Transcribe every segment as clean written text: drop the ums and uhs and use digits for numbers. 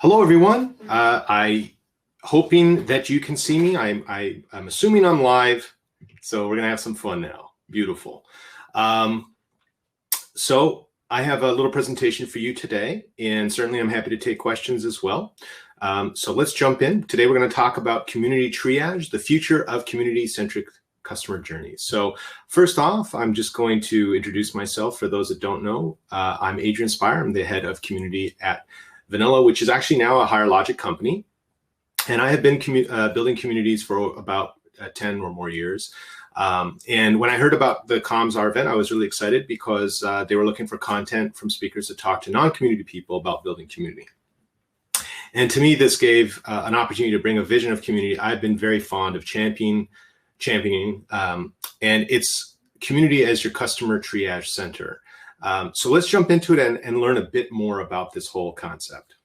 Hello, everyone. I hoping that you can see me. I'm assuming I'm live, so we're gonna have some fun now. Beautiful. So I have a little presentation for you today, and certainly I'm happy to take questions as well. So let's jump in. Today we're going to talk about community triage, the future of community-centric customer journeys. So first off, I'm just going to introduce myself for those that don't know. I'm Adrian Speyer. I'm the head of community at Vanilla, which is actually now a Higher Logic company. And I have been building communities for about 10 or more years. And when I heard about the ComsR event, I was really excited because they were looking for content from speakers to talk to non-community people about building community. And to me, this gave an opportunity to bring a vision of community I've been very fond of championing, and it's community as your customer triage center. So let's jump into it and learn a bit more about this whole concept.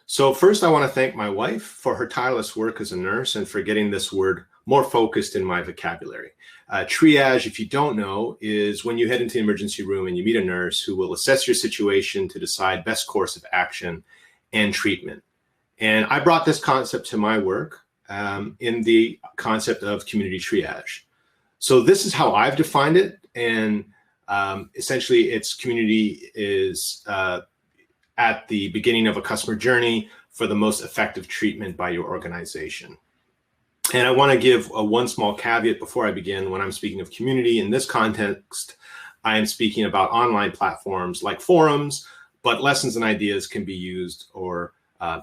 So first, I want to thank my wife for her tireless work as a nurse and for getting this word more focused in my vocabulary. Triage, if you don't know, is when you head into the emergency room and you meet a nurse who will assess your situation to decide best course of action and treatment. And I brought this concept to my work in the concept of community triage. So this is how I've defined it. And essentially, its community is at the beginning of a customer journey for the most effective treatment by your organization. And I want to give one small caveat before I begin. When I'm speaking of community in this context, I am speaking about online platforms like forums, but lessons and ideas can be used or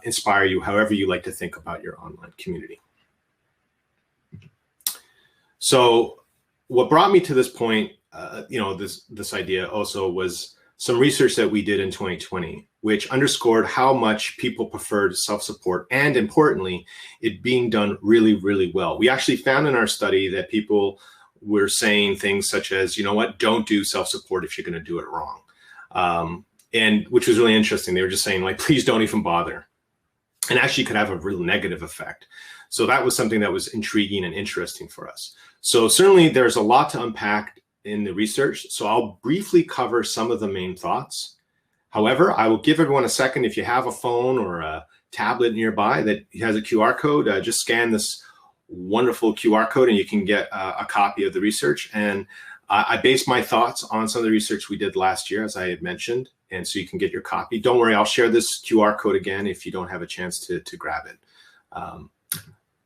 inspire you however you like to think about your online community. So what brought me to this point, this idea also was some research that we did in 2020, which underscored how much people preferred self-support and, importantly, it being done really, really well. We actually found in our study that people were saying things such as, you know what, don't do self-support if you're going to do it wrong. And which was really interesting. They were just saying, like, please don't even bother. And actually could have a real negative effect. So that was something that was intriguing and interesting for us. So certainly there's a lot to unpack in the research. So I'll briefly cover some of the main thoughts. However, I will give everyone a second. If you have a phone or a tablet nearby that has a QR code, just scan this wonderful QR code and you can get a copy of the research. And I based my thoughts on some of the research we did last year, as I had mentioned, and so you can get your copy. Don't worry, I'll share this QR code again if you don't have a chance to grab it.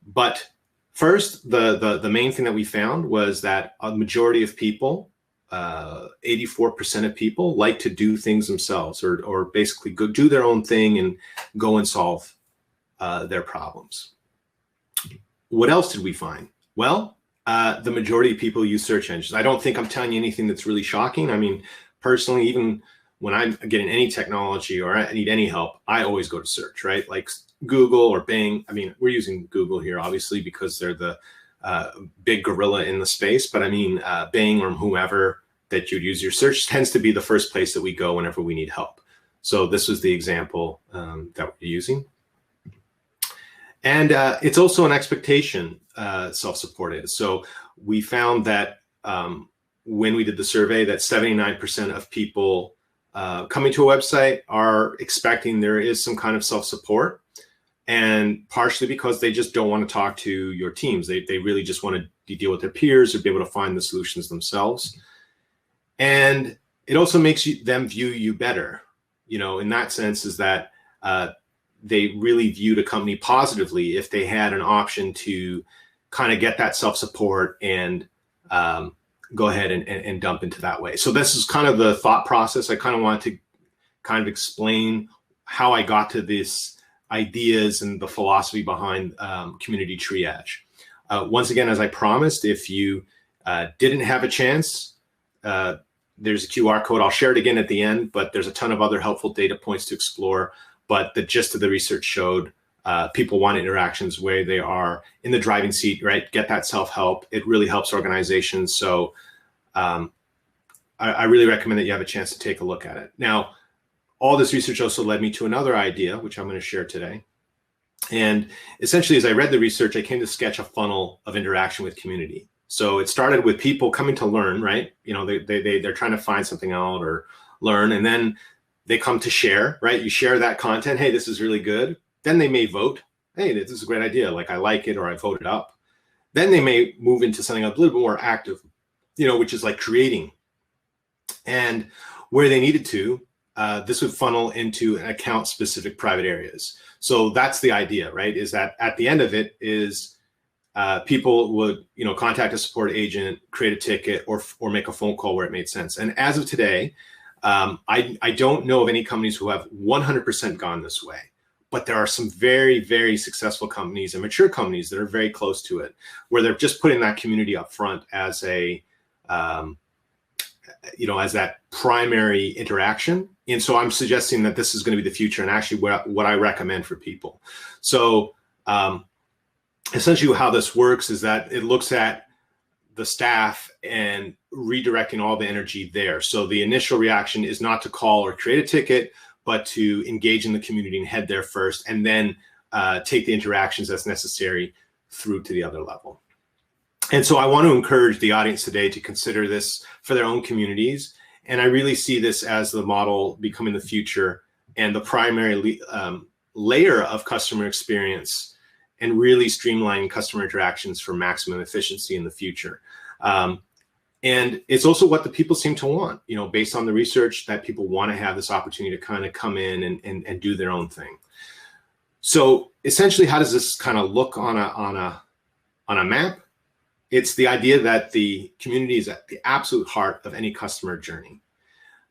But first, the main thing that we found was that a majority of people, 84% of people, like to do things themselves or basically go do their own thing and go and solve their problems. What else did we find? Well, the majority of people use search engines. I don't think I'm telling you anything that's really shocking. I mean, personally, even when I'm getting any technology or I need any help, I always go to search, right? Like Google or Bing. I mean, we're using Google here, obviously, because they're the big gorilla in the space. But I mean, Bing or whomever that you'd use your search tends to be the first place that we go whenever we need help. So this was the example that we're using. And it's also an expectation, self-support is. So we found that when we did the survey that 79% of people coming to a website are expecting there is some kind of self-support, and partially because they just don't want to talk to your teams. They really just want to deal with their peers or be able to find the solutions themselves. And it also makes them view you better. You know, in that sense is that they really viewed a company positively if they had an option to kind of get that self-support and go ahead and dump into that way. So this is kind of the thought process. I kind of want to kind of explain how I got to this ideas and the philosophy behind community triage. Once again, as I promised, if you didn't have a chance, there's a QR code. I'll share it again at the end, but there's a ton of other helpful data points to explore. But the gist of the research showed people want interactions where they are in the driving seat, right? Get that self-help. It really helps organizations. So I really recommend that you have a chance to take a look at it. Now, all this research also led me to another idea, which I'm going to share today. And essentially, as I read the research, I came to sketch a funnel of interaction with community. So it started with people coming to learn, right? You know, they're trying to find something out or learn. And then they come to share, right? You share that content. Hey, this is really good. Then they may vote. Hey, this is a great idea. Like, I like it, or I voted up. Then they may move into something a little bit more active, which is like creating. And where they needed to, this would funnel into an account-specific private areas. So that's the idea, right? Is that at the end of it is people would, contact a support agent, create a ticket, or make a phone call where it made sense. And as of today, I don't know of any companies who have 100% gone this way, but there are some very, very successful companies and mature companies that are very close to it, where they're just putting that community up front as a, as that primary interaction. And so I'm suggesting that this is going to be the future, and actually what I recommend for people. So essentially how this works is that it looks at the staff and redirecting all the energy there. So the initial reaction is not to call or create a ticket, but to engage in the community and head there first, and then take the interactions that's necessary through to the other level. And so I want to encourage the audience today to consider this for their own communities. And I really see this as the model becoming the future and the primary layer of customer experience, and really streamlining customer interactions for maximum efficiency in the future. And it's also what the people seem to want, based on the research, that people want to have this opportunity to kind of come in and do their own thing. So essentially, how does this kind of look on a map? It's the idea that the community is at the absolute heart of any customer journey.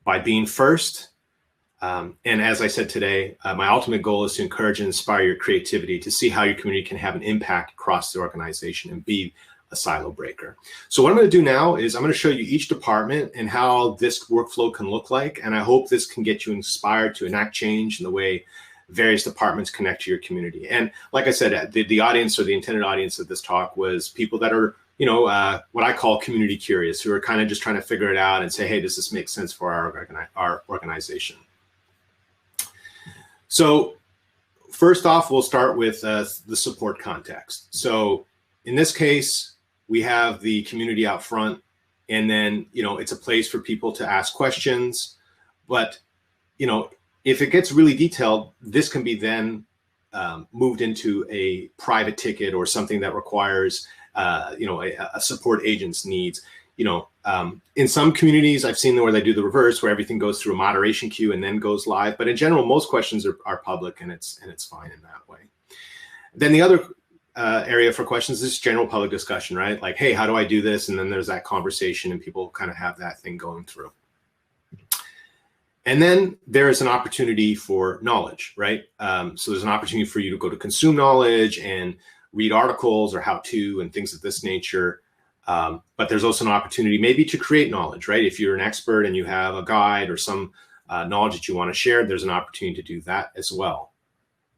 By being first, and as I said today, my ultimate goal is to encourage and inspire your creativity to see how your community can have an impact across the organization and be a silo breaker. So what I'm going to do now is I'm going to show you each department and how this workflow can look like. And I hope this can get you inspired to enact change in the way various departments connect to your community. And like I said, the audience, or the intended audience of this talk, was people that are, what I call community curious, who are kind of just trying to figure it out and say, hey, does this make sense for our organization? So first off, we'll start with the support context. So in this case, we have the community out front, and then, it's a place for people to ask questions. But, if it gets really detailed, this can be then moved into a private ticket or something that requires, a support agent's needs. In some communities, I've seen where they do the reverse, where everything goes through a moderation queue and then goes live. But in general, most questions are public, and it's fine in that way. Then the other area for questions is general public discussion, right? Like, hey, how do I do this? And then there's that conversation, and people kind of have that thing going through. And then there is an opportunity for knowledge, right? So there's an opportunity for you to go to consume knowledge and read articles or how-to and things of this nature. But there's also an opportunity maybe to create knowledge, right? If you're an expert and you have a guide or some knowledge that you want to share, there's an opportunity to do that as well.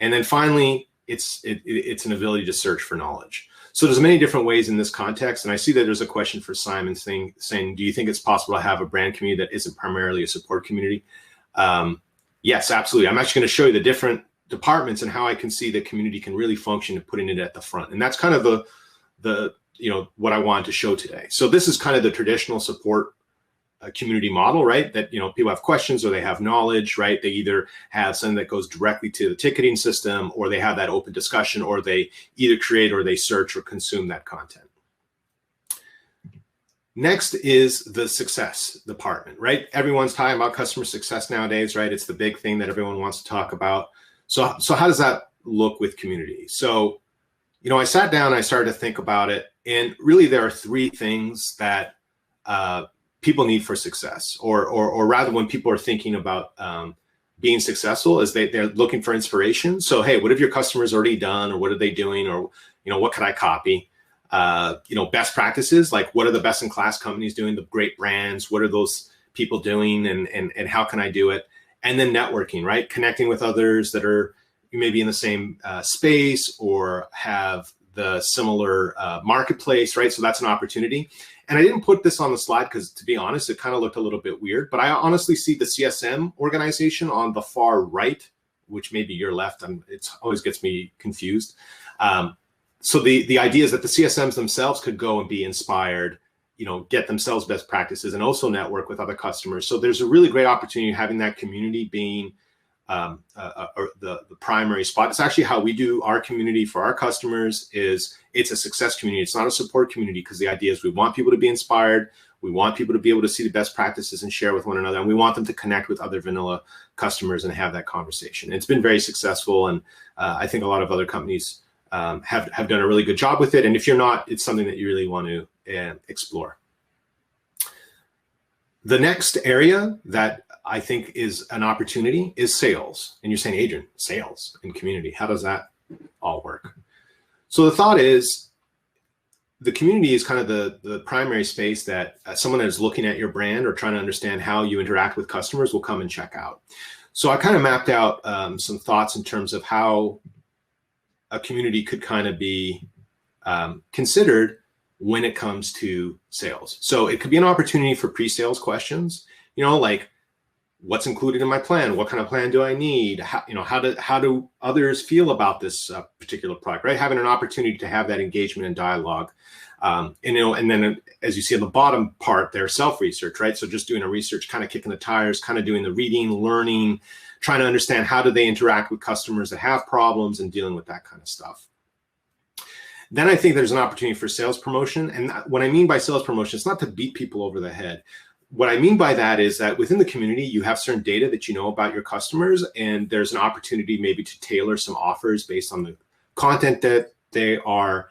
And then finally, it's an ability to search for knowledge. So there's many different ways in this context. And I see that there's a question for Simon saying, do you think it's possible to have a brand community that isn't primarily a support community? Yes, absolutely. I'm actually going to show you the different departments and how I can see the community can really function and putting it at the front. And that's kind of the what I wanted to show today. So this is kind of the traditional support community model, right? That, people have questions or they have knowledge, right? They either have something that goes directly to the ticketing system, or they have that open discussion, or they either create or they search or consume that content. Next is the success department, right? Everyone's talking about customer success nowadays, right? It's the big thing that everyone wants to talk about. So how does that look with community? So, I sat down and I started to think about it, and really there are three things that people need for success, or rather, when people are thinking about being successful, is they're looking for inspiration. So, hey, what have your customers already done, or what are they doing, or what could I copy? Best practices, like what are the best in class companies doing, the great brands, what are those people doing, and how can I do it? And then networking, right? Connecting with others that are maybe in the same space or have the similar marketplace, right? So that's an opportunity. And I didn't put this on the slide because, to be honest, it kind of looked a little bit weird, but I honestly see the CSM organization on the far right, which may be your left. It always gets me confused. So the idea is that the CSMs themselves could go and be inspired get themselves best practices and also network with other customers. So there's a really great opportunity having that community being the primary spot. It's actually how we do our community for our customers. It's a success community. It's not a support community, because the idea is we want people to be inspired. We want people to be able to see the best practices and share with one another. And we want them to connect with other vanilla customers and have that conversation. It's been very successful. And I think a lot of other companies have done a really good job with it. And if you're not, it's something that you really want to explore. The next area that I think is an opportunity is sales. And you're saying, Adrian, sales and community, how does that all work? So the thought is, the community is kind of the primary space that someone that is looking at your brand or trying to understand how you interact with customers will come and check out. So I kind of mapped out some thoughts in terms of how a community could kind of be considered when it comes to sales. So it could be an opportunity for pre-sales questions, like, what's included in my plan? What kind of plan do I need? How do others feel about this particular product, right? Having an opportunity to have that engagement and dialogue. And then as you see on the bottom part there, self-research, right? So just doing a research, kind of kicking the tires, kind of doing the reading, learning, trying to understand how do they interact with customers that have problems and dealing with that kind of stuff. Then I think there's an opportunity for sales promotion. And what I mean by sales promotion, it's not to beat people over the head. What I mean by that is that within the community, you have certain data that you know about your customers, and there's an opportunity maybe to tailor some offers based on the content that they are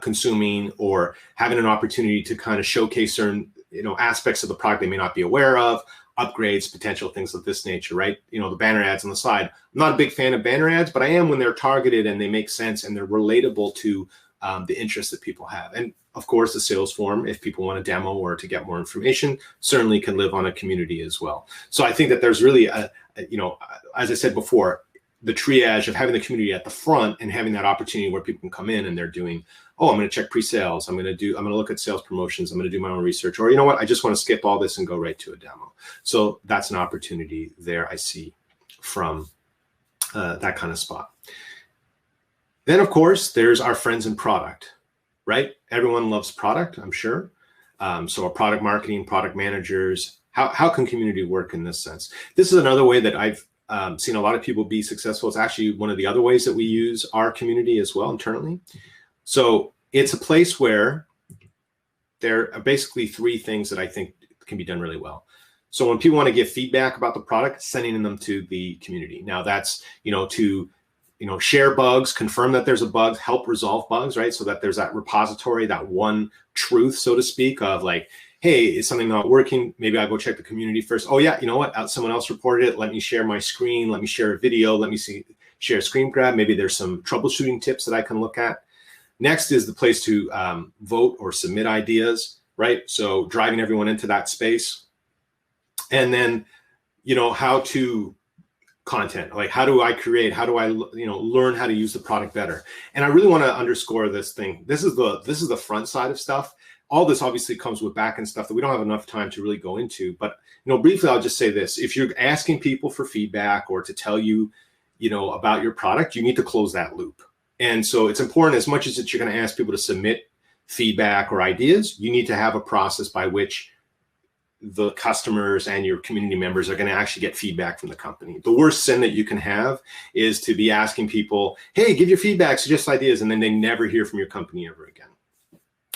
consuming, or having an opportunity to kind of showcase certain aspects of the product they may not be aware of, upgrades, potential things of this nature, right? The banner ads on the side. I'm not a big fan of banner ads, but I am when they're targeted and they make sense and they're relatable to the interests that people have. And of course, the sales form, if people want a demo or to get more information, certainly can live on a community as well. So I think that there's really as I said before, the triage of having the community at the front and having that opportunity where people can come in and they're doing, oh, I'm going to check pre-sales. I'm going to look at sales promotions. I'm going to do my own research, or I just want to skip all this and go right to a demo. So that's an opportunity there I see from that kind of spot. Then, of course, there's our friends in product, right? Everyone loves product, I'm sure. So our product marketing, product managers, how can community work in this sense? This is another way that I've seen a lot of people be successful. It's actually one of the other ways that we use our community as well internally. So it's a place where there are basically three things that I think can be done really well. So when people want to give feedback about the product, sending them to the community. Now that's, to share bugs, confirm that there's a bug, help resolve bugs, right? So that there's that repository, that one truth, so to speak, of like, hey, is something not working? Maybe I'll go check the community first. Oh yeah, you know what? Someone else reported it. Let me share my screen. Let me share a video. Let me share a screen grab. Maybe there's some troubleshooting tips that I can look at. Next is the place to vote or submit ideas, right? So driving everyone into that space. And then, how to content, like how do I create, how do I, learn how to use the product better? And I really want to underscore this thing. This is the front side of stuff. All this obviously comes with back-end stuff that we don't have enough time to really go into. But, briefly, I'll just say this. If you're asking people for feedback or to tell you, about your product, you need to close that loop. And so it's important, as much as that you're going to ask people to submit feedback or ideas, you need to have a process by which the customers and your community members are going to actually get feedback from the company. The worst sin that you can have is to be asking people, hey, give your feedback, suggest ideas, and then they never hear from your company ever again.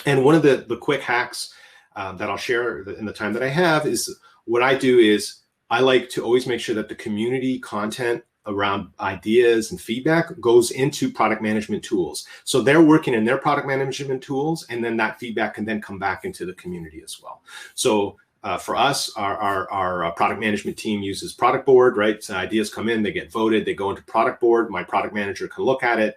And one of the quick hacks that I'll share in the time that I have is what I do is I like to always make sure that the community content around ideas and feedback goes into product management tools. So they're working in their product management tools, and then that feedback can then come back into the community as well. So for us, our product management team uses product board, right? So ideas come in, they get voted, they go into product board. My product manager can look at it,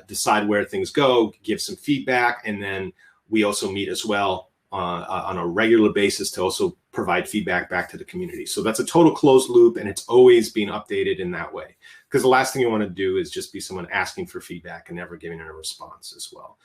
decide where things go, give some feedback, and then we also meet as well on a regular basis to also provide feedback back to the community. So that's a total closed loop, and it's always being updated in that way. Because the last thing you want to do is just be someone asking for feedback and never giving a response as well.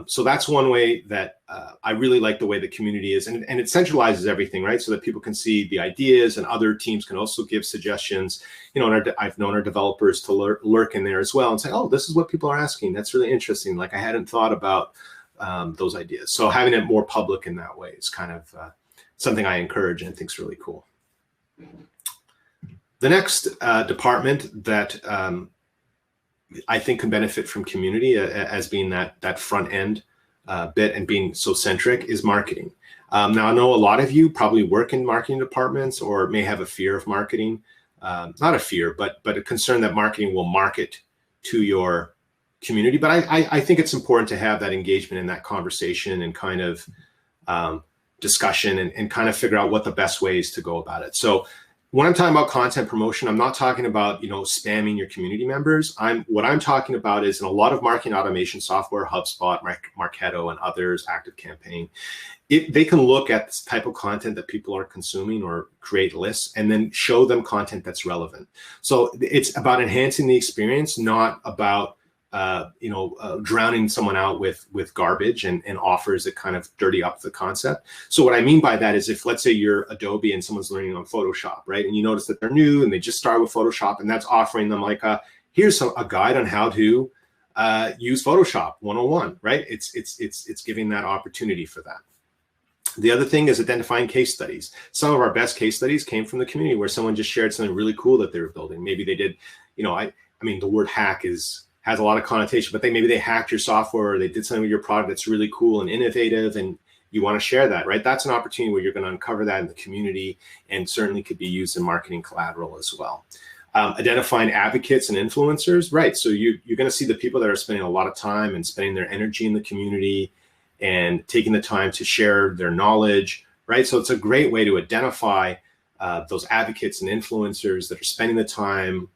So that's one way that I really like the way the community is, and it centralizes everything, right? So that people can see the ideas, and other teams can also give suggestions. And I've known our developers to lurk in there as well and say, oh, this is what people are asking. That's really interesting. Like I hadn't thought about those ideas. So having it more public in that way is kind of something I encourage and think is really cool. The next department that I think can benefit from community as being that front end bit and being so centric is marketing. Now, I know a lot of you probably work in marketing departments or may have a fear of marketing. Not a fear, but a concern that marketing will market to your community. But I think it's important to have that engagement and that conversation and kind of discussion and kind of figure out what the best way is to go about it. So when I'm talking about content promotion, I'm not talking about, spamming your community members. What I'm talking about is in a lot of marketing automation software, HubSpot, Marketo, and others, ActiveCampaign, they can look at this type of content that people are consuming or create lists and then show them content that's relevant. So it's about enhancing the experience, not about drowning someone out with garbage and offers that kind of dirty up the concept. So what I mean by that is if, let's say you're Adobe and someone's learning on Photoshop, right? And you notice that they're new and they just start with Photoshop, and that's offering them like here's a guide on how to use Photoshop 101, right? It's giving that opportunity for that. The other thing is identifying case studies. Some of our best case studies came from the community where someone just shared something really cool that they were building. Maybe they did, I mean, the word hack has a lot of connotation, but maybe they hacked your software or they did something with your product that's really cool and innovative and you want to share that, right? That's an opportunity where you're going to uncover that in the community and certainly could be used in marketing collateral as well. Identifying advocates and influencers, right? So you're going to see the people that are spending a lot of time and spending their energy in the community and taking the time to share their knowledge, right? So it's a great way to identify those advocates and influencers that are spending the time,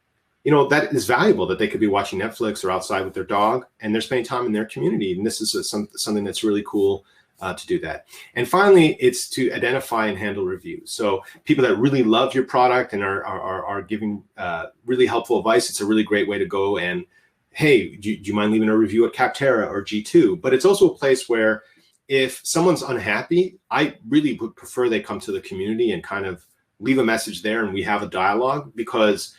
that is valuable, that they could be watching Netflix or outside with their dog and they're spending time in their community. And this is something that's really cool to do that. And finally, it's to identify and handle reviews. So people that really love your product and are giving really helpful advice, it's a really great way to go and, hey, do you mind leaving a review at Capterra or G2? But it's also a place where if someone's unhappy, I really would prefer they come to the community and kind of leave a message there and we have a dialogue because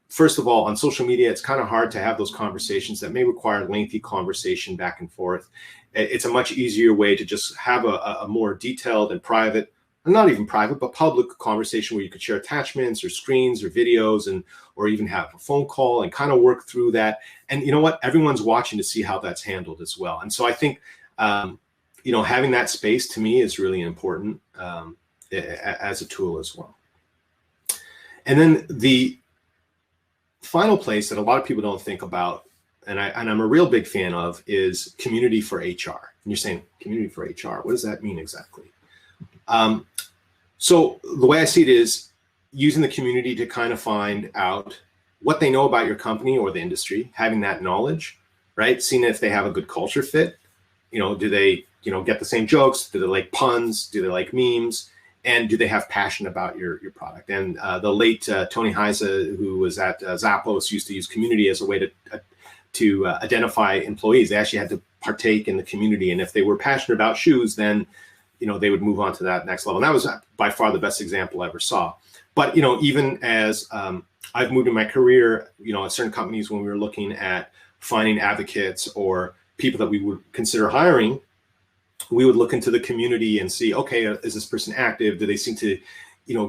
first of all, on social media, it's kind of hard to have those conversations that may require lengthy conversation back and forth. It's a much easier way to just have a more detailed and private, not even private, but public conversation where you could share attachments or screens or videos or even have a phone call and kind of work through that. And you know what? Everyone's watching to see how that's handled as well. And so I think, having that space to me is really important as a tool as well. And then the final place that a lot of people don't think about, and I'm a real big fan of, is community for HR. And you're saying, community for HR, what does that mean exactly? So the way I see it is using the community to kind of find out what they know about your company or the industry, having that knowledge, right? Seeing if they have a good culture fit. Do they, get the same jokes? Do they like puns? Do they like memes? And do they have passion about your product? And the late Tony Heise, who was at Zappos, used to use community as a way to identify employees. They actually had to partake in the community. And if they were passionate about shoes, then they would move on to that next level. And that was by far the best example I ever saw. But even as I've moved in my career, at certain companies, when we were looking at finding advocates or people that we would consider hiring, we would look into the community and see, okay, is this person active? Do they seem to,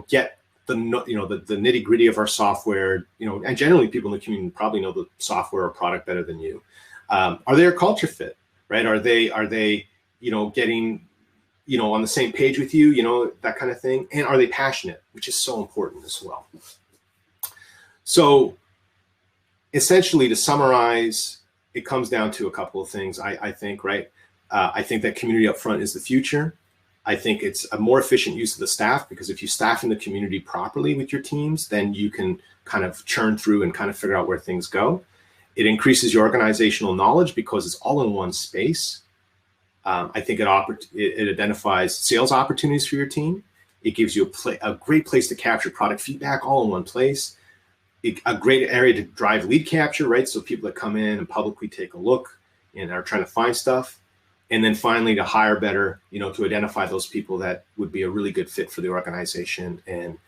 get the nitty gritty of our software? And generally people in the community probably know the software or product better than you. Are they a culture fit, right? Are they, getting, on the same page with you, that kind of thing? And are they passionate, which is so important as well. So essentially, to summarize, it comes down to a couple of things, I think, right? I think that community up front is the future. I think it's a more efficient use of the staff because if you staff in the community properly with your teams, then you can kind of churn through and kind of figure out where things go. It increases your organizational knowledge because it's all in one space. I think it identifies sales opportunities for your team. It gives you a great place to capture product feedback all in one place. A great area to drive lead capture, right? So people that come in and publicly take a look and are trying to find stuff. And then finally to hire better, to identify those people that would be a really good fit for the organization and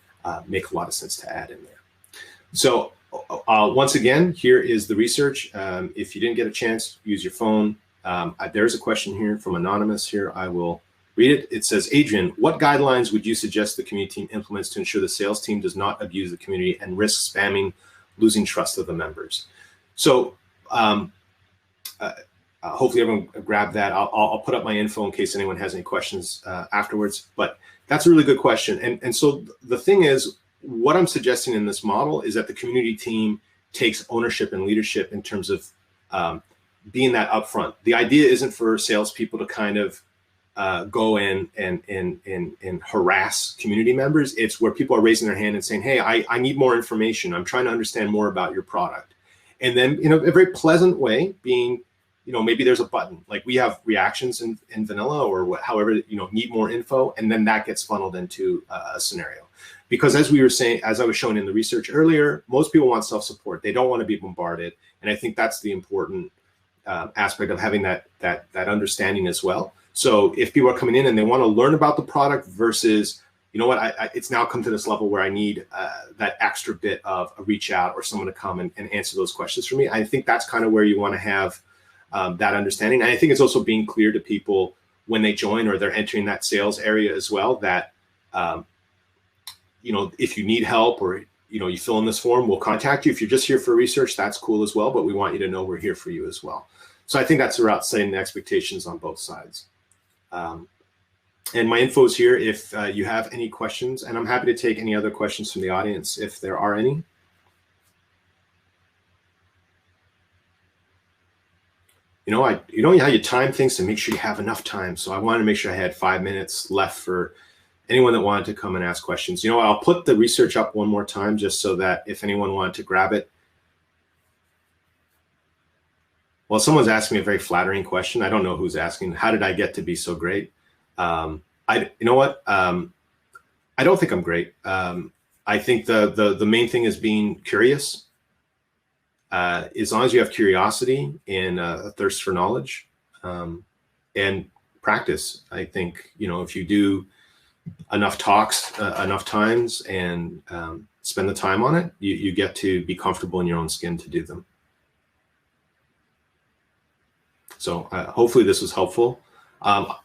make a lot of sense to add in there. So once again, here is the research. If you didn't get a chance, use your phone, There's a question here from Anonymous here. I will read it. It says, Adrian, what guidelines would you suggest the community team implements to ensure the sales team does not abuse the community and risk spamming, losing trust of the members? So hopefully everyone grabbed that. I'll put up my info in case anyone has any questions afterwards, but that's a really good question. And so the thing is, what I'm suggesting in this model is that the community team takes ownership and leadership in terms of being that upfront. The idea isn't for salespeople to kind of go in and harass community members. It's where people are raising their hand and saying, hey, I need more information. I'm trying to understand more about your product. And then, in a very pleasant way, being, maybe there's a button, like we have reactions in vanilla or however, need more info. And then that gets funneled into a scenario. Because as we were saying, as I was showing in the research earlier, most people want self-support. They don't want to be bombarded. And I think that's the important aspect of having that understanding as well. So if people are coming in and they want to learn about the product versus, it's now come to this level where I need that extra bit of a reach out or someone to come and answer those questions for me. I think that's kind of where you want to have that understanding. And I think it's also being clear to people when they join or they're entering that sales area as well, that, if you need help or, you fill in this form, we'll contact you. If you're just here for research, that's cool as well. But we want you to know we're here for you as well. So I think that's about setting the expectations on both sides. And my info is here if you have any questions, and I'm happy to take any other questions from the audience if there are any. How you time things to make sure you have enough time. So I wanted to make sure I had 5 minutes left for anyone that wanted to come and ask questions. I'll put the research up one more time just so that if anyone wanted to grab it. Well, someone's asking me a very flattering question. I don't know who's asking. How did I get to be so great? I don't think I'm great. I think the main thing is being curious. As long as you have curiosity and a thirst for knowledge and practice, I think, if you do enough talks, enough times and spend the time on it, you get to be comfortable in your own skin to do them. So hopefully this was helpful. Can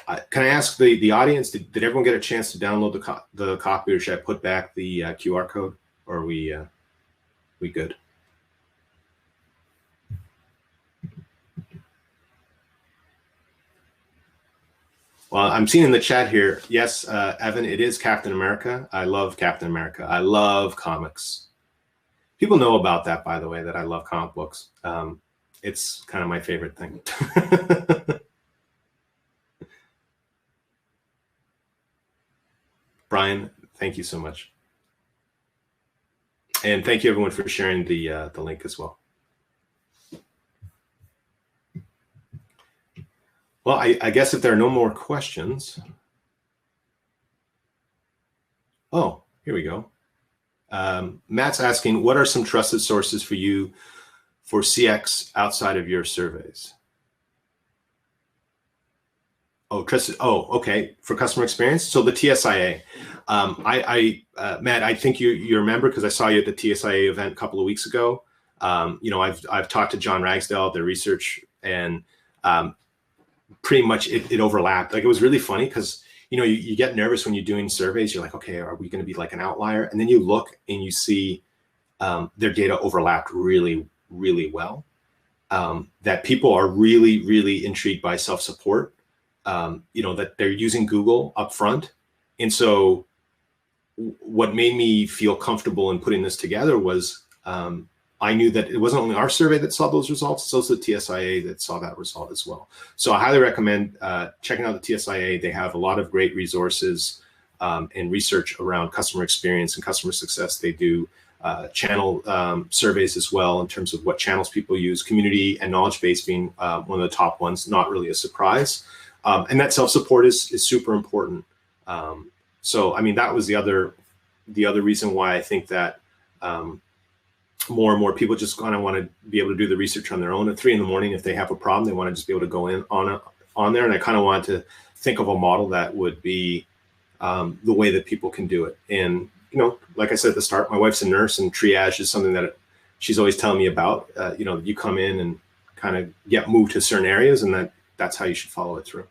I ask the audience, did everyone get a chance to download the copy, or should I put back the QR code, or are we good? Well, I'm seeing in the chat here, yes, Evan, it is Captain America. I love Captain America. I love comics. People know about that, by the way, that I love comic books. It's kind of my favorite thing. Brian, thank you so much. And thank you everyone for sharing the link as well. Well, I guess if there are no more questions. Oh, here we go. Matt's asking, what are some trusted sources for you for CX outside of your surveys? Oh, trusted. Oh, okay. For customer experience. So the TSIA. Matt, I think you remember because I saw you at the TSIA event a couple of weeks ago. I've talked to John Ragsdale, their research, and pretty much it overlapped. Like, it was really funny because you get nervous when you're doing surveys. You're like, okay, are we going to be like an outlier? And then you look and you see their data overlapped really, really well. That people are really, really intrigued by self-support. That they're using Google up front. And so what made me feel comfortable in putting this together was I knew that it wasn't only our survey that saw those results, it's also the TSIA that saw that result as well. So I highly recommend checking out the TSIA. They have a lot of great resources and research around customer experience and customer success. They do channel surveys as well in terms of what channels people use, community and knowledge base being one of the top ones, not really a surprise. And that self-support is super important. So, I mean, that was the other reason why I think that more and more people just kind of want to be able to do the research on their own at 3 in the morning. If they have a problem, they want to just be able to go in on there. And I kind of wanted to think of a model that would be the way that people can do it. And, like I said at the start, my wife's a nurse, and triage is something that she's always telling me about. You come in and kind of get moved to certain areas, and that's how you should follow it through.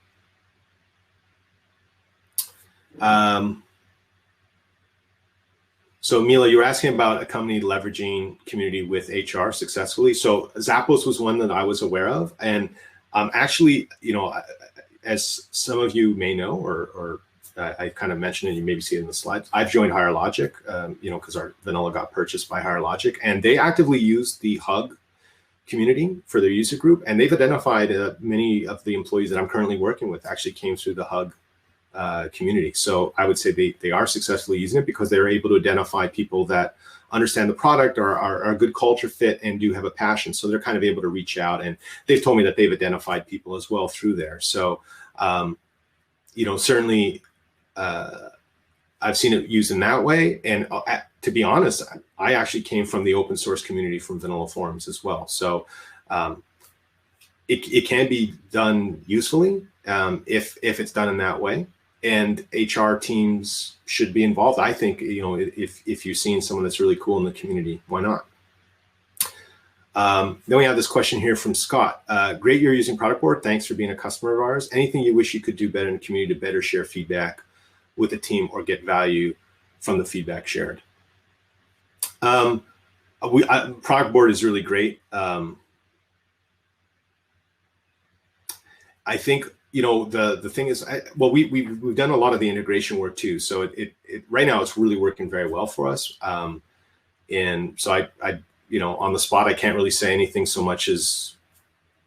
So Mila, you were asking about a company leveraging community with HR successfully. So Zappos was one that I was aware of. And actually, you know, as some of you may know, or I kind of mentioned it, you maybe see it in the slides, I've joined Higher Logic, you know, because our vanilla got purchased by Higher Logic, and they actively use the Hug community for their user group. And they've identified many of the employees that I'm currently working with actually came through the Hug community. So I would say they are successfully using it because they're able to identify people that understand the product, are a good culture fit, and do have a passion. So they're kind of able to reach out, and they've told me that they've identified people as well through there. So, you know, certainly I've seen it used in that way. And to be honest, I actually came from the open source community from Vanilla Forums as well. So it can be done usefully if it's done in that way. And HR teams should be involved. I think, you know, if you've seen someone that's really cool in the community, why not? Then we have this question here from Scott. Great you're using Product Board. Thanks for being a customer of ours. Anything you wish you could do better in the community to better share feedback with the team or get value from the feedback shared? Product Board is really great. I think, you know, the thing is, well, we've done a lot of the integration work too. So it right now it's really working very well for us. And so I you know, on the spot, I can't really say anything so much as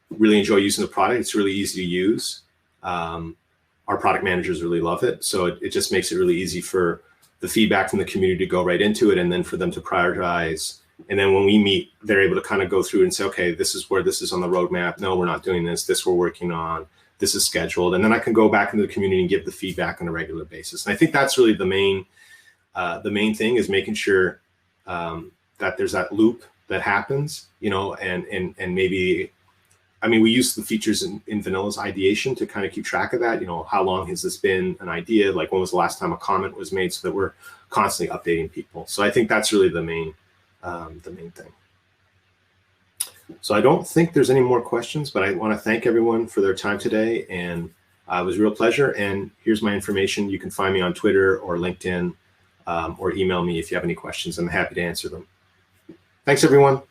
really enjoy using the product. It's really easy to use. Our product managers really love it. So it just makes it really easy for the feedback from the community to go right into it, and then for them to prioritize. And then when we meet, they're able to kind of go through and say, okay, this is where this is on the roadmap. No, we're not doing this. This we're working on. This is scheduled. And then I can go back into the community and give the feedback on a regular basis. And I think that's really the main thing, is making sure that there's that loop that happens, you know, and maybe, I mean, we use the features in Vanilla's ideation to kind of keep track of that. You know, how long has this been an idea? Like, when was the last time a comment was made, so that we're constantly updating people. So I think that's really the main thing. So I don't think there's any more questions, but I want to thank everyone for their time today, and it was a real pleasure. And here's my information. You can find me on Twitter or LinkedIn, or email me if you have any questions. I'm happy to answer them. Thanks, everyone.